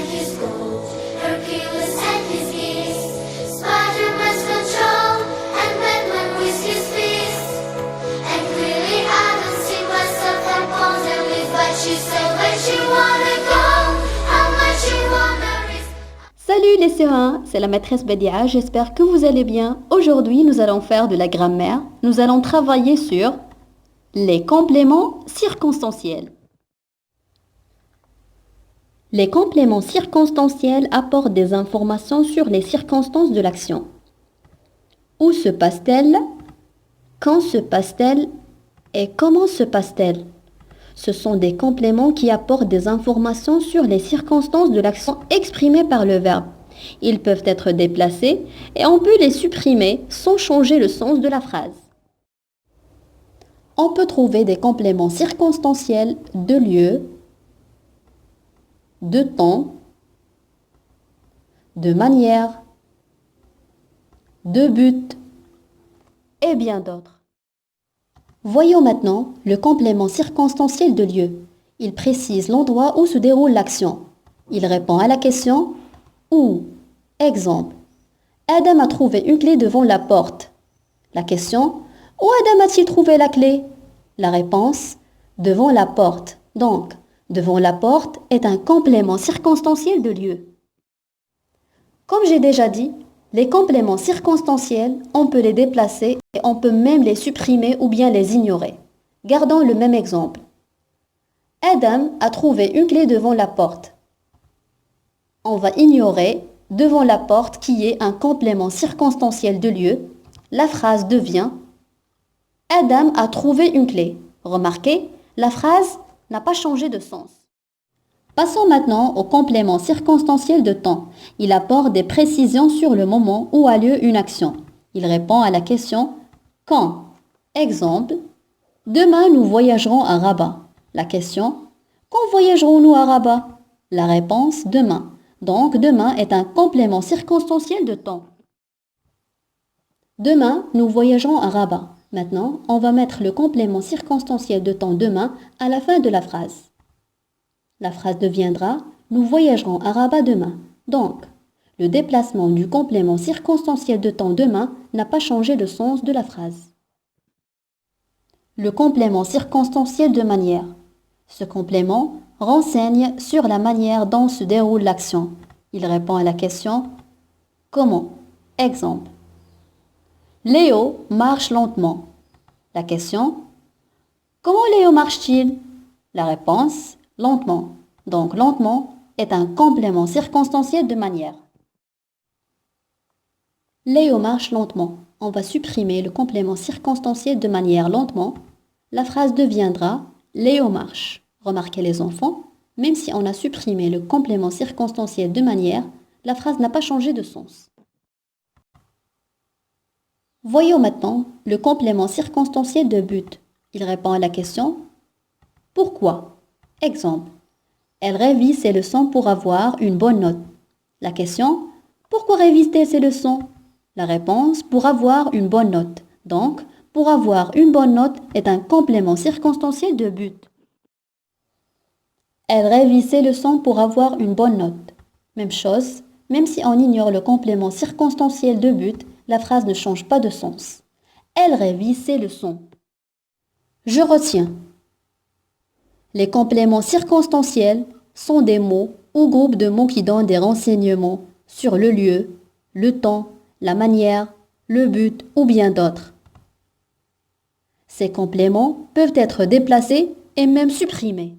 and his gold, Hercules and his geese, Spider-Man's control, and Batman with his fist. And clearly I don't see myself composing with what you say, where you wanna go, how much you wanna risk. Salut les C1, c'est la maîtresse Badia, j'espère que vous allez bien. Aujourd'hui, nous allons faire de la grammaire. Nous allons travailler sur les compléments circonstanciels. Les compléments circonstanciels apportent des informations sur les circonstances de l'action. Où se passe-t-elle? Quand se passe-t-elle? Et comment se passe-t-elle? Ce sont des compléments qui apportent des informations sur les circonstances de l'action exprimée par le verbe. Ils peuvent être déplacés et on peut les supprimer sans changer le sens de la phrase. On peut trouver des compléments circonstanciels de lieu, de temps, de manière, de but et bien d'autres. Voyons maintenant le complément circonstanciel de lieu. Il précise l'endroit où se déroule l'action. Il répond à la question « Où ?» Exemple. Adam a trouvé une clé devant la porte. La question « Où Adam a-t-il trouvé la clé ?» La réponse « Devant la porte ». Donc, devant la porte est un complément circonstanciel de lieu. Comme j'ai déjà dit, les compléments circonstanciels, on peut les déplacer et on peut même les supprimer ou bien les ignorer. Gardons le même exemple. Adam a trouvé une clé devant la porte. On va ignorer devant la porte qui est un complément circonstanciel de lieu. La phrase devient Adam a trouvé une clé. Remarquez, la phrase n'a pas changé de sens. Passons maintenant au complément circonstanciel de temps. Il apporte des précisions sur le moment où a lieu une action. Il répond à la question « Quand ?» Exemple, « Demain, nous voyagerons à Rabat. » La question « Quand voyagerons-nous à Rabat ?» La réponse « Demain ». Donc, demain est un complément circonstanciel de temps. Demain, nous voyagerons à Rabat. Maintenant, on va mettre le complément circonstanciel de temps demain à la fin de la phrase. La phrase deviendra « Nous voyagerons à Rabat demain ». Donc, le déplacement du complément circonstanciel de temps demain n'a pas changé le sens de la phrase. Le complément circonstanciel de manière. Ce complément renseigne sur la manière dont se déroule l'action. Il répond à la question « Comment ?» Exemple. Léo marche lentement. La question « Comment Léo marche-t-il ?» La réponse « Lentement ». Donc lentement est un complément circonstanciel de manière. Léo marche lentement. On va supprimer le complément circonstanciel de manière lentement. La phrase deviendra Léo marche. Remarquez les enfants, même si on a supprimé le complément circonstanciel de manière, la phrase n'a pas changé de sens. Voyons maintenant le complément circonstanciel de but. Il répond à la question « Pourquoi ?» Exemple. Elle révise ses leçons pour avoir une bonne note. La question « Pourquoi révise-t-elle ses leçons ?» La réponse « Pour avoir une bonne note ». Donc, pour avoir une bonne note est un complément circonstanciel de but. Elle révise ses leçons pour avoir une bonne note. Même chose, même si on ignore le complément circonstanciel de but, la phrase ne change pas de sens. Elle révise ses leçons. Je retiens. Les compléments circonstanciels sont des mots ou groupes de mots qui donnent des renseignements sur le lieu, le temps, la manière, le but ou bien d'autres. Ces compléments peuvent être déplacés et même supprimés.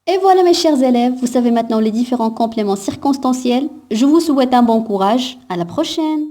Et voilà mes chers élèves, vous savez maintenant les différents compléments circonstanciels. Je vous souhaite un bon courage. À la prochaine!